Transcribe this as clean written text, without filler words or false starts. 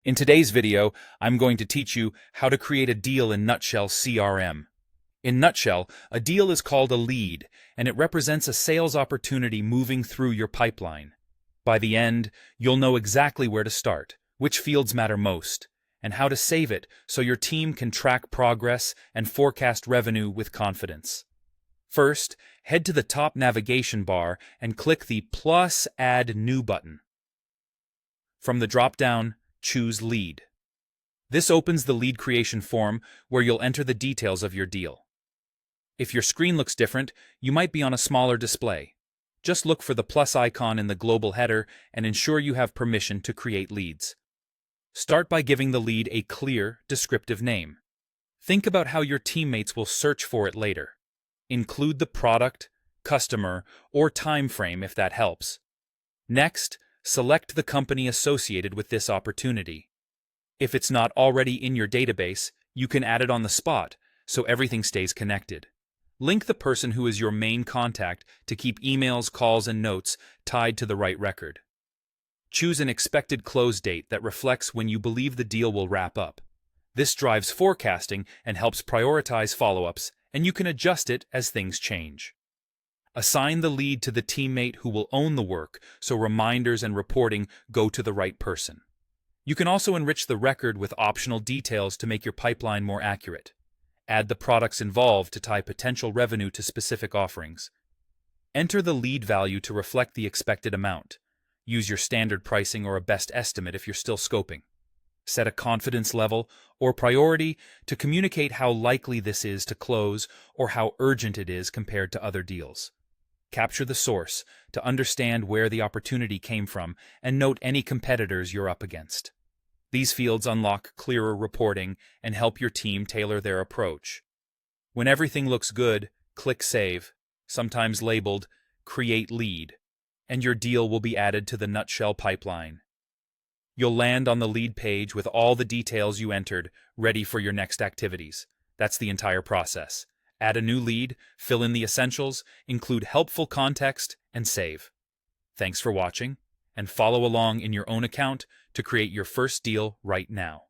In today's video, I'm going to teach you how to create a deal in Nutshell CRM. In Nutshell, a deal is called a lead, and it represents a sales opportunity moving through your pipeline. By the end, you'll know exactly where to start, which fields matter most, and how to save it so your team can track progress and forecast revenue with confidence. First, head to the top navigation bar and click the plus Add New button. From the drop-down, choose Lead. This opens the lead creation form where you'll enter the details of your deal. If your screen looks different, you might be on a smaller display. Just look for the plus icon in the global header and ensure you have permission to create leads. Start by giving the lead a clear, descriptive name. Think about how your teammates will search for it later. Include the product, customer, or time frame if that helps. Next, select the company associated with this opportunity. If it's not already in your database, you can add it on the spot, so everything stays connected. Link the person who is your main contact to keep emails, calls, and notes tied to the right record. Choose an expected close date that reflects when you believe the deal will wrap up. This drives forecasting and helps prioritize follow-ups, and you can adjust it as things change. Assign the lead to the teammate who will own the work, so reminders and reporting go to the right person. You can also enrich the record with optional details to make your pipeline more accurate. Add the products involved to tie potential revenue to specific offerings. Enter the lead value to reflect the expected amount. Use your standard pricing or a best estimate if you're still scoping. Set a confidence level or priority to communicate how likely this is to close or how urgent it is compared to other deals. Capture the source to understand where the opportunity came from and note any competitors you're up against. These fields unlock clearer reporting and help your team tailor their approach. When everything looks good, click Save, sometimes labeled Create Lead, and your deal will be added to the Nutshell pipeline. You'll land on the lead page with all the details you entered, ready for your next activities. That's the entire process. Add a new lead, fill in the essentials, include helpful context, and save. Thanks for watching, and follow along in your own account to create your first deal right now.